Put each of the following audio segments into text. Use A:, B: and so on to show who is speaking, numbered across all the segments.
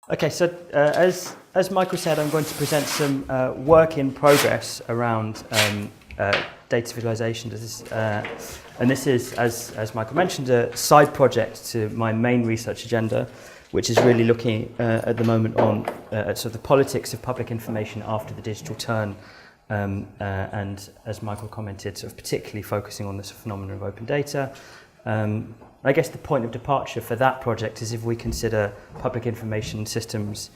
A: Okay, so as Michael said, I'm going to present some work in progress around data visualization. And this is, as Michael mentioned, a side project to my main research agenda, which is really looking at the moment on sort of the politics of public information after the digital turn. And as Michael commented, sort of particularly focusing on this phenomenon of open data. I guess the point of departure for that project is if we consider public information systems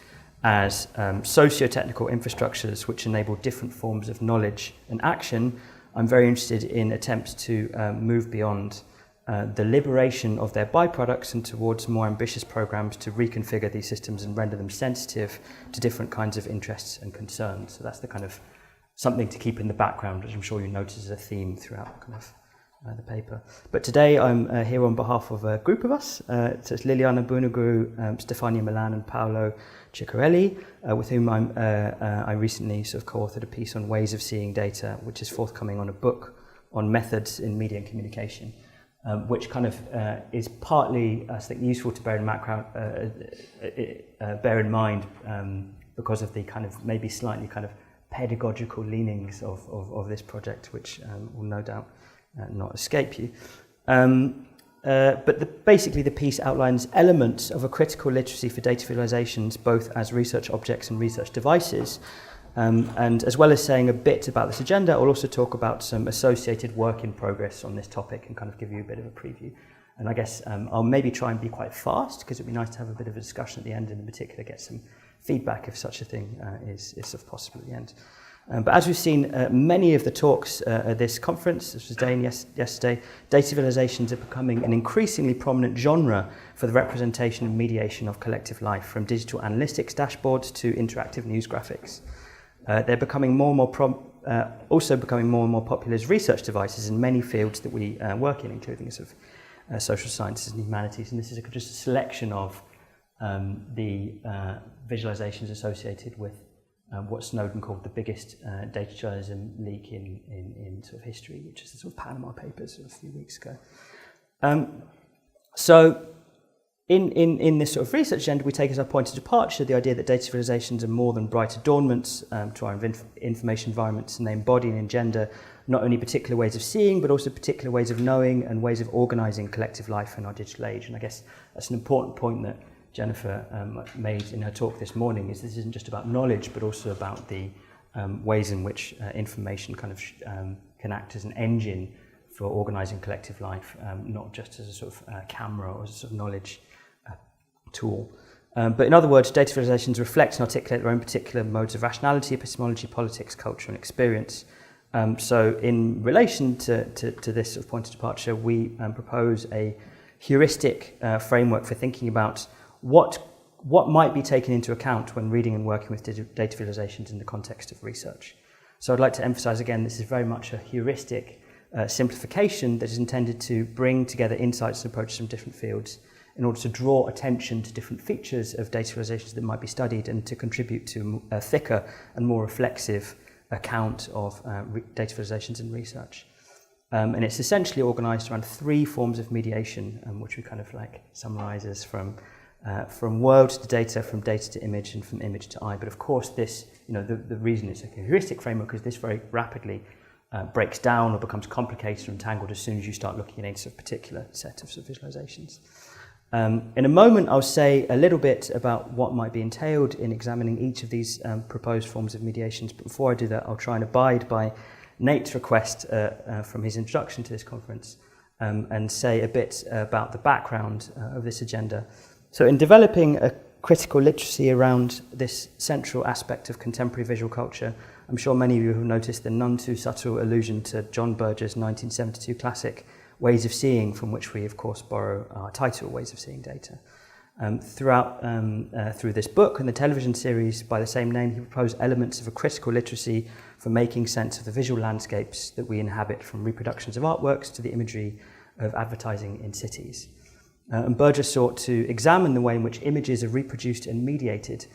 A: as socio-technical infrastructures which enable different forms of knowledge and action. I'm very interested in attempts to move beyond the liberation of their byproducts and towards more ambitious programs to reconfigure these systems and render them sensitive to different kinds of interests and concerns. So that's the kind of something to keep in the background, which I'm sure you notice as a theme throughout kind of the paper. But today I'm here on behalf of a group of us. So it's Liliana Bunaguru, Stefania Milan and Paolo Ciccarelli, with whom I recently sort of co-authored a piece on ways of seeing data, which is forthcoming on a book on methods in media and communication, which kind of is partly, I think, useful to bear in mind because of the kind of maybe slightly kind of pedagogical leanings of this project, which will no doubt not escape you. But basically the piece outlines elements of a critical literacy for data visualizations, both as research objects and research devices. And as well as saying a bit about this agenda, I'll also talk about some associated work in progress on this topic and kind of give you a bit of a preview. And I guess I'll maybe try and be quite fast because it'd be nice to have a bit of a discussion at the end and in particular get some feedback if such a thing is sort of possible at the end. But as we've seen, many of the talks at this conference, this was Dane yesterday, data visualizations are becoming an increasingly prominent genre for the representation and mediation of collective life, from digital analytics dashboards to interactive news graphics. They're becoming more and more also becoming more and more popular as research devices in many fields that we work in, including sort of social sciences and humanities. And this is just a selection of the visualizations associated with what Snowden called the biggest data journalism leak in sort of history, which is the sort of Panama Papers a few weeks ago. So in this sort of research agenda, we take as our point of departure the idea that data visualizations are more than bright adornments to our information environments, and they embody and engender not only particular ways of seeing, but also particular ways of knowing and ways of organizing collective life in our digital age. And I guess that's an important point that Jennifer made in her talk this morning, is this isn't just about knowledge, but also about the ways in which information kind of can act as an engine for organising collective life, not just as a sort of camera or as a sort of knowledge tool. But in other words, data visualizations reflect and articulate their own particular modes of rationality, epistemology, politics, culture and experience. So in relation to this sort of point of departure, we propose a heuristic framework for thinking about what might be taken into account when reading and working with data visualizations in the context of research. So I'd like to emphasize again, this is very much a heuristic simplification that is intended to bring together insights and approaches from different fields in order to draw attention to different features of data visualizations that might be studied and to contribute to a thicker and more reflexive account of data visualizations in research. And it's essentially organized around three forms of mediation, which we kind of like summarize as from word to data, from data to image, and from image to eye. But of course, this, the reason it's a heuristic framework is this very rapidly breaks down or becomes complicated or entangled as soon as you start looking at a particular set of visualizations. In a moment, I'll say a little bit about what might be entailed in examining each of these proposed forms of mediations. But before I do that, I'll try and abide by Nate's request from his introduction to this conference and say a bit about the background of this agenda. So in developing a critical literacy around this central aspect of contemporary visual culture, I'm sure many of you have noticed the none too subtle allusion to John Berger's 1972 classic Ways of Seeing, from which we of course borrow our title, Ways of Seeing Data. Through this book and the television series by the same name, he proposed elements of a critical literacy for making sense of the visual landscapes that we inhabit, from reproductions of artworks to the imagery of advertising in cities. And Berger sought to examine the way in which images are reproduced and mediated,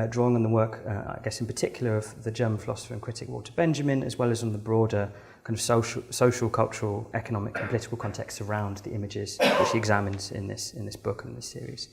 A: drawing on the work, I guess in particular, of the German philosopher and critic Walter Benjamin, as well as on the broader kind of social, cultural, economic and political context around the images which he examines in this book and this series.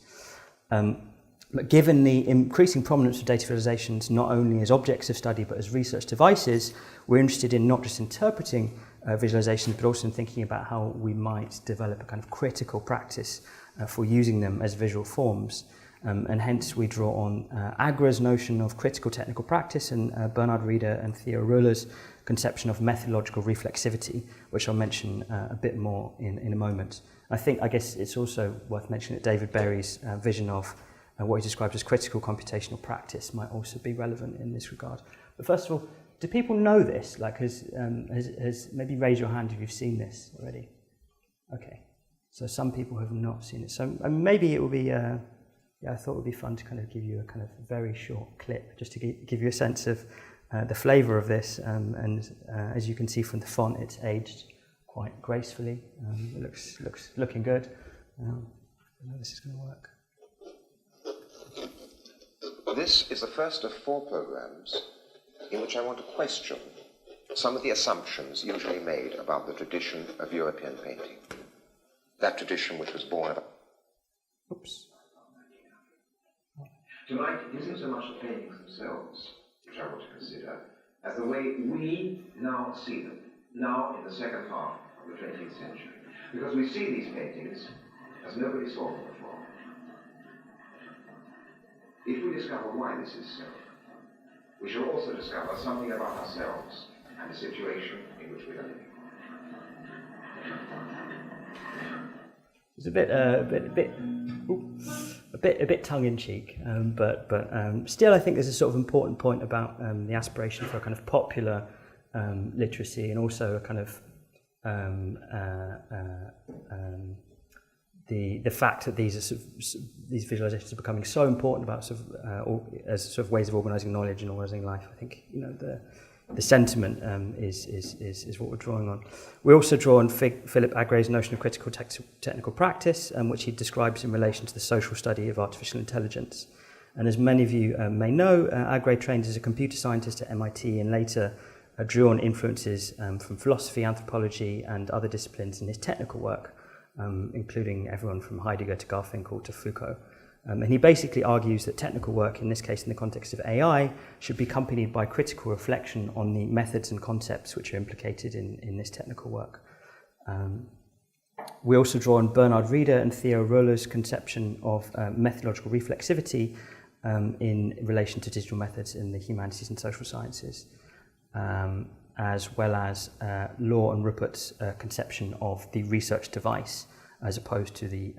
A: But given the increasing prominence of data visualizations not only as objects of study but as research devices, we're interested in not just interpreting visualizations but also in thinking about how we might develop a kind of critical practice for using them as visual forms. And hence we draw on Agra's notion of critical technical practice and Bernard Rieder and Theo Röller's conception of methodological reflexivity, which I'll mention a bit more in a moment. I guess it's also worth mentioning that David Berry's vision of what he describes as critical computational practice might also be relevant in this regard. But first of all, do people know this? Like, has maybe raise your hand if you've seen this already? Okay, so some people have not seen it. So maybe it will be. I thought it would be fun to kind of give you a kind of very short clip, just to give you a sense of the flavour of this. And as you can see from the font, it's aged quite gracefully. It looks looking good. I know this is going to work.
B: This is the first of 4 programs in which I want to question some of the assumptions usually made about the tradition of European painting. That tradition which was born of...
A: Oops.
B: Tonight isn't so much the paintings themselves, which I want to consider, as the way we now see them, now in the second half of the 20th century. Because we see these paintings as nobody saw them before. If we discover why this is so, we shall also discover something about ourselves and the situation in which we are living.
A: It's a bit tongue-in-cheek, but still, I think there's a sort of important point about the aspiration for a kind of popular literacy, and also a kind of the fact that these visualizations are becoming so important about as sort of ways of organising knowledge and organising life. I think the sentiment is what we're drawing on. We also draw on Philip Agray's notion of critical technical practice, which he describes in relation to the social study of artificial intelligence. And as many of you may know, Agray trained as a computer scientist at MIT and later drew on influences from philosophy, anthropology, and other disciplines in his technical work, including everyone from Heidegger to Garfinkel to Foucault. And he basically argues that technical work, in this case in the context of AI, should be accompanied by critical reflection on the methods and concepts which are implicated in this technical work. We also draw on Bernard Rieder and Theo Röller's conception of methodological reflexivity in relation to digital methods in the humanities and social sciences, as well as Law and Rupert's conception of the research device, as opposed to the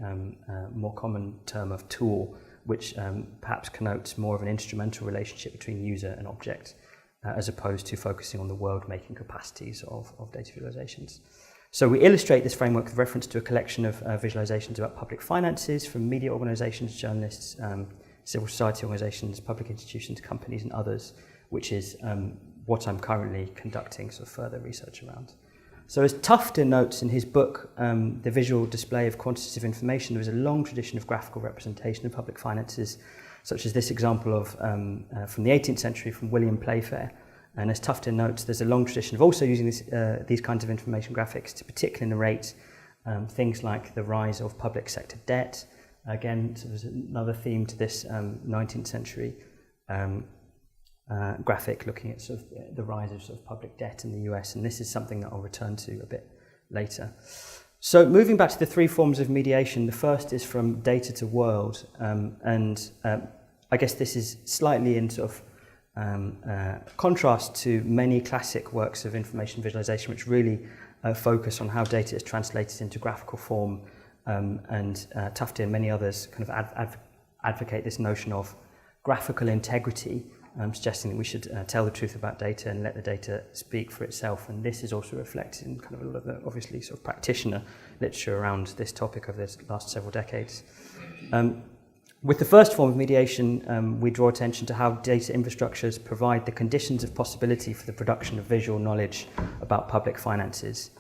A: more common term of tool, which perhaps connotes more of an instrumental relationship between user and object, as opposed to focusing on the world-making capacities of data visualizations. So we illustrate this framework with reference to a collection of visualizations about public finances from media organizations, journalists, civil society organizations, public institutions, companies, and others, which is what I'm currently conducting sort of further research around. So as Tufte notes in his book, The Visual Display of Quantitative Information, there is a long tradition of graphical representation of public finances, such as this example of from the 18th century from William Playfair. And as Tufte notes, there's a long tradition of also using these kinds of information graphics to particularly narrate things like the rise of public sector debt. Again, so there's another theme to this 19th century graphic looking at sort of the rise of sort of public debt in the US, and this is something that I'll return to a bit later. So moving back to the 3 forms of mediation, the first is from data to world, and I guess this is slightly in sort of contrast to many classic works of information visualization, which really focus on how data is translated into graphical form, and Tufte and many others kind of advocate this notion of graphical integrity, suggesting that we should tell the truth about data and let the data speak for itself. And this is also reflected in kind of a lot of the obviously sort of practitioner literature around this topic over the last several decades. With the first form of mediation, we draw attention to how data infrastructures provide the conditions of possibility for the production of visual knowledge about public finances.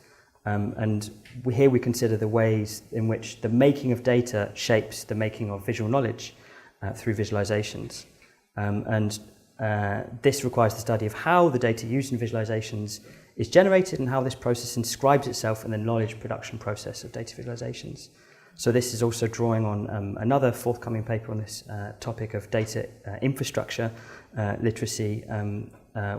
A: And here we consider the ways in which the making of data shapes the making of visual knowledge through visualizations. This requires the study of how the data used in visualizations is generated and how this process inscribes itself in the knowledge production process of data visualizations. So this is also drawing on another forthcoming paper on this topic of data infrastructure literacy,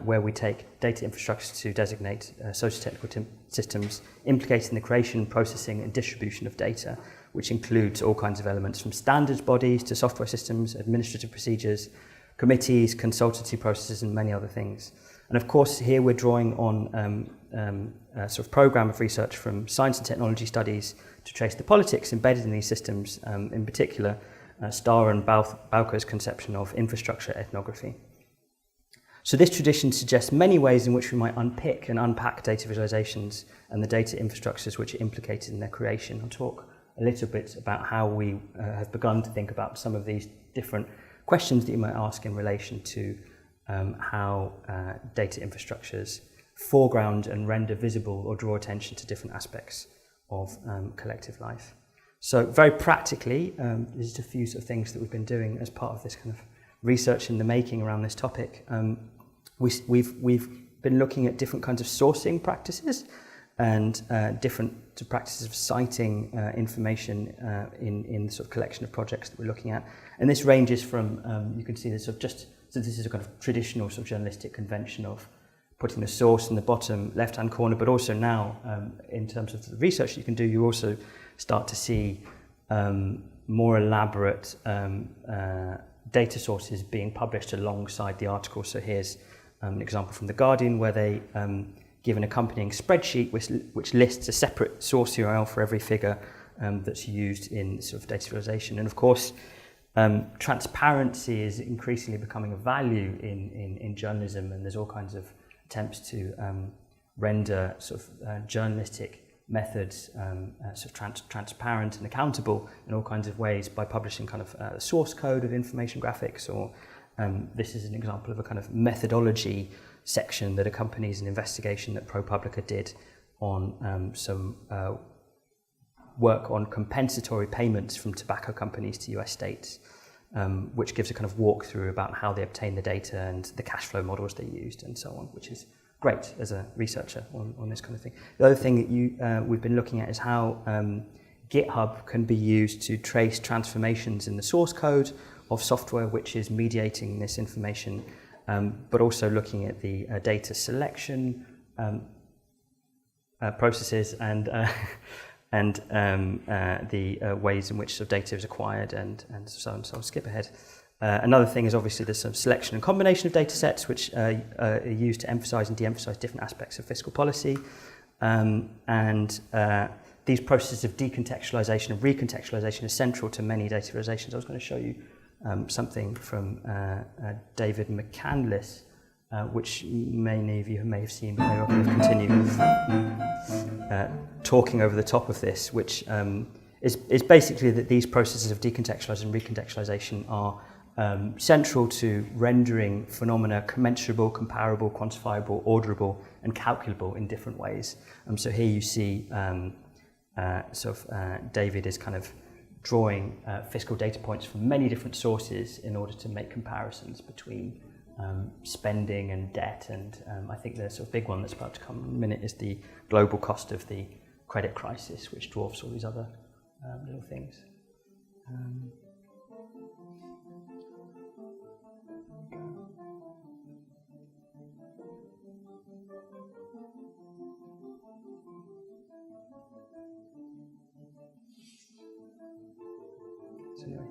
A: where we take data infrastructure to designate socio-technical systems implicating the creation, processing and distribution of data, which includes all kinds of elements from standards bodies to software systems, administrative procedures, committees, consultancy processes and many other things. And of course here we're drawing on a sort of program of research from science and technology studies to trace the politics embedded in these systems, in particular Starr and Bowker's conception of infrastructure ethnography. So this tradition suggests many ways in which we might unpick and unpack data visualizations and the data infrastructures which are implicated in their creation. I'll talk a little bit about how we have begun to think about some of these different questions that you might ask in relation to how data infrastructures foreground and render visible or draw attention to different aspects of collective life. So very practically, there's just a few sort of things that we've been doing as part of this kind of research in the making around this topic. We've been looking at different kinds of sourcing practices and different practices of citing information in the sort of collection of projects that we're looking at. And this ranges from, you can see this sort of so this is a kind of traditional sort of journalistic convention of putting the source in the bottom left-hand corner, but also now, in terms of the research you can do, you also start to see more elaborate data sources being published alongside the article. So here's an example from The Guardian where they give an accompanying spreadsheet which lists a separate source URL for every figure that's used in sort of data visualization. And of course, transparency is increasingly becoming a value in journalism, and there's all kinds of attempts to render sort of journalistic methods sort of transparent and accountable in all kinds of ways by publishing kind of a source code of information graphics, or this is an example of a kind of methodology section that accompanies an investigation that ProPublica did on some work on compensatory payments from tobacco companies to US states, which gives a kind of walkthrough about how they obtain the data and the cash flow models they used and so on, which is great as a researcher on this kind of thing. The other thing that we've been looking at is how GitHub can be used to trace transformations in the source code of software which is mediating this information, but also looking at the data selection processes and the ways in which sort of data is acquired and so on. So I'll skip ahead. Another thing is obviously the sort of selection and combination of data sets which are used to emphasize and de-emphasize different aspects of fiscal policy. These processes of decontextualization and recontextualization are central to many data visualizations. I was going to show you something from David McCandless, which many of you may have seen, but maybe I'll kind of continue talking over the top of this, which is basically that these processes of decontextualization and recontextualization are central to rendering phenomena commensurable, comparable, quantifiable, orderable, and calculable in different ways. So here you see David is kind of drawing fiscal data points from many different sources in order to make comparisons between spending and debt, and I think the sort of big one that's about to come in a minute is the global cost of the credit crisis, which dwarfs all these other little things. So anyway.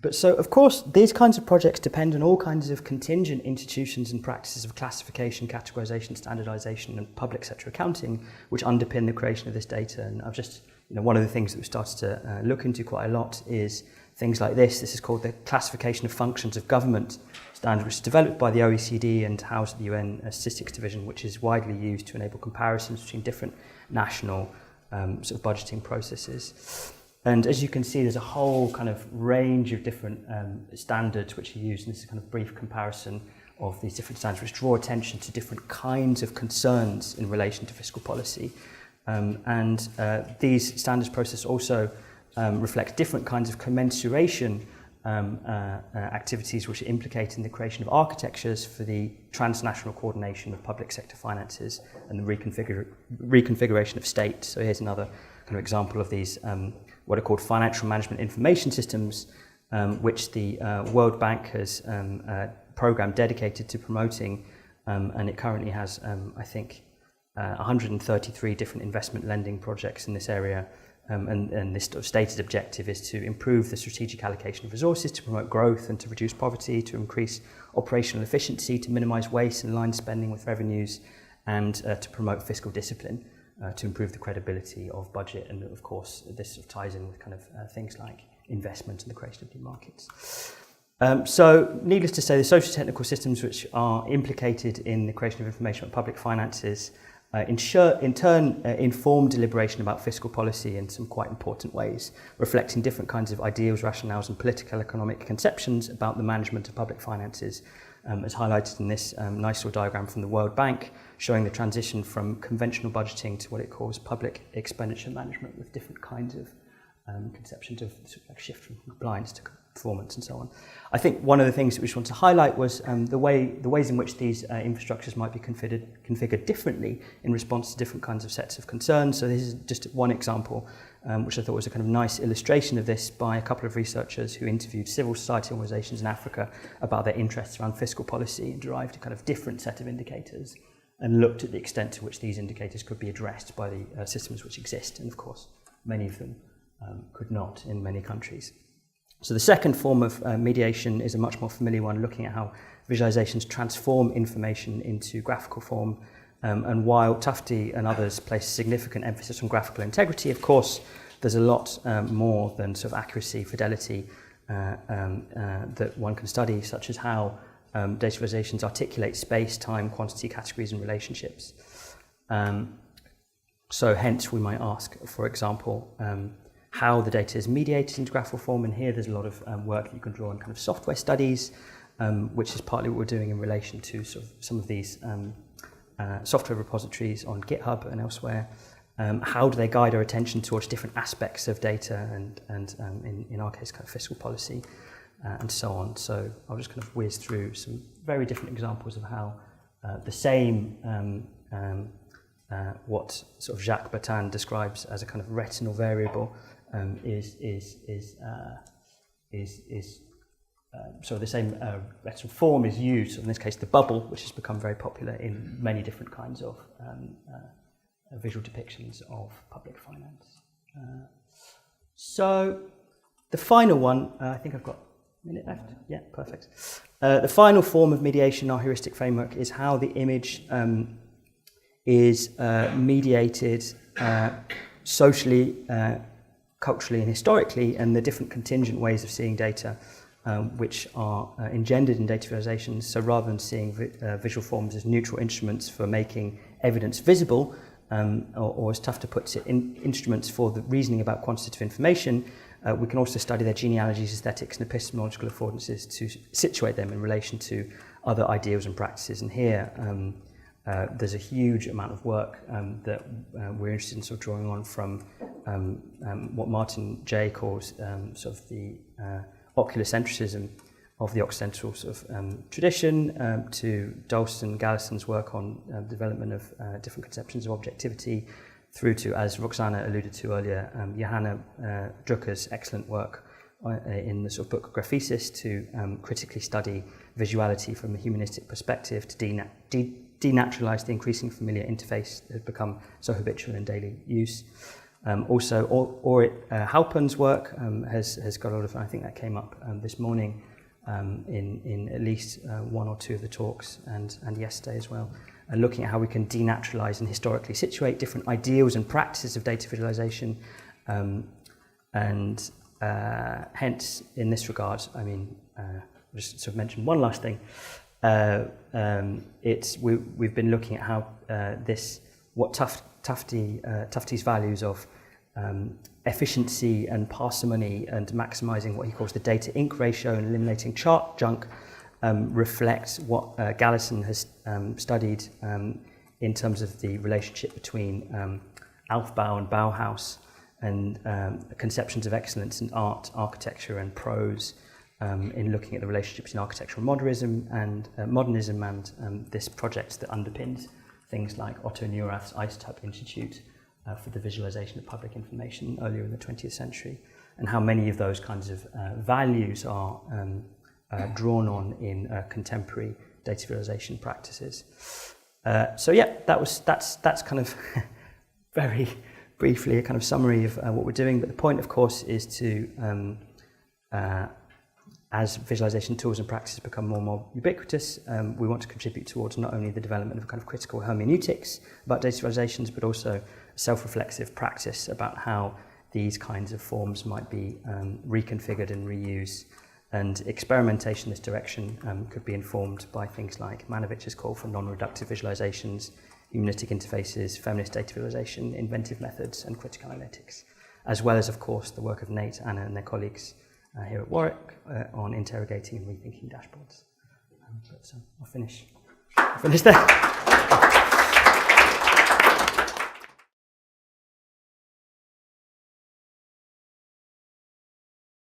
A: But so, of course, these kinds of projects depend on all kinds of contingent institutions and practices of classification, categorization, standardization, and public sector accounting, which underpin the creation of this data. And I've just, one of the things that we've started to look into quite a lot is things like this. This is called the Classification of Functions of Government standard, which is developed by the OECD and housed at the UN Statistics Division, which is widely used to enable comparisons between different national sort of budgeting processes. And as you can see, there's a whole kind of range of different standards which are used, and this is a kind of brief comparison of these different standards which draw attention to different kinds of concerns in relation to fiscal policy. These standards processes also reflect different kinds of commensuration activities which are implicated in the creation of architectures for the transnational coordination of public sector finances and the reconfiguration of state. So here's another kind of example of these what are called financial management information systems, which the World Bank has a program dedicated to promoting, and it currently has, I think, 133 different investment lending projects in this area. And this sort of stated objective is to improve the strategic allocation of resources, to promote growth and to reduce poverty, to increase operational efficiency, to minimise waste and align spending with revenues, and to promote fiscal discipline, to improve the credibility of budget. And of course, this sort of ties in with kind of things like investment and the creation of new markets. So, needless to say, the socio-technical systems which are implicated in the creation of information on public finances in turn inform deliberation about fiscal policy in some quite important ways, reflecting different kinds of ideals, rationales and political economic conceptions about the management of public finances, as highlighted in this nice little diagram from the World Bank, showing the transition from conventional budgeting to what it calls public expenditure management, with different kinds of conceptions of sort of like shift from compliance to performance and so on. I think one of the things that we just want to highlight was the ways in which these infrastructures might be configured differently in response to different kinds of sets of concerns. So this is just one example, which I thought was a kind of nice illustration of this by a couple of researchers who interviewed civil society organisations in Africa about their interests around fiscal policy and derived a kind of different set of indicators and looked at the extent to which these indicators could be addressed by the systems which exist. And of course, many of them could not in many countries. So the second form of mediation is a much more familiar one, looking at how visualizations transform information into graphical form. And while Tufte and others place significant emphasis on graphical integrity, of course, there's a lot more than sort of accuracy, fidelity that one can study, such as how data visualizations articulate space, time, quantity, categories, and relationships. So hence we might ask, for example, how the data is mediated into graphical form, and here there's a lot of work that you can draw on kind of software studies, which is partly what we're doing in relation to sort of some of these software repositories on GitHub and elsewhere. How do they guide our attention towards different aspects of data and in our case, kind of fiscal policy, and so on. So I'll just kind of whiz through some very different examples of how the same what sort of Jacques Bertin describes as a kind of retinal variable so the same retinal form is used, so in this case the bubble, which has become very popular in many different kinds of visual depictions of public finance. So the final one, I think I've got a minute left. Yeah, perfect. The final form of mediation, our heuristic framework, is how the image is mediated socially, culturally and historically, and the different contingent ways of seeing data which are engendered in data visualizations. So rather than seeing visual forms as neutral instruments for making evidence visible, or as Tufte puts it, instruments for the reasoning about quantitative information, we can also study their genealogies, aesthetics and epistemological affordances to situate them in relation to other ideals and practices. And here there's a huge amount of work that we're interested in sort of drawing on from what Martin Jay calls sort of the oculocentrism of the Occidental sort of tradition, to Dalston Gallison's work on development of different conceptions of objectivity, through to, as Roxana alluded to earlier, Johanna Drucker's excellent work in the sort of book Graphesis to critically study visuality from a humanistic perspective, to denaturalize the increasing familiar interface that has become so habitual in daily use. Also, Orit Halpern's work has got a lot of, I think that came up this morning in at least one or two of the talks and yesterday as well, looking at how we can denaturalize and historically situate different ideals and practices of data visualization. And hence, in this regard, I mean, I'll just sort of mention one last thing. We've been looking at how what Tufte's values of efficiency and parsimony and maximizing what he calls the data ink ratio and eliminating chart junk reflects what Gallison has studied in terms of the relationship between Aufbau and Bauhaus and conceptions of excellence in art, architecture and prose, in looking at the relationship between architectural modernism and this project that underpins things like Otto Neurath's Isotype Institute for the visualization of public information earlier in the 20th century, and how many of those kinds of values are drawn on in contemporary data visualization practices. So yeah, that's kind of very briefly a kind of summary of what we're doing. But the point, of course, is to as visualization tools and practices become more and more ubiquitous, we want to contribute towards not only the development of kind of critical hermeneutics about data visualizations, but also self-reflexive practice about how these kinds of forms might be reconfigured and reused. And experimentation in this direction could be informed by things like Manovich's call for non-reductive visualizations, humanistic interfaces, feminist data visualization, inventive methods, and critical analytics, as well as, of course, the work of Nate, Anna, and their colleagues here at Warwick on interrogating and rethinking dashboards. I'll finish there.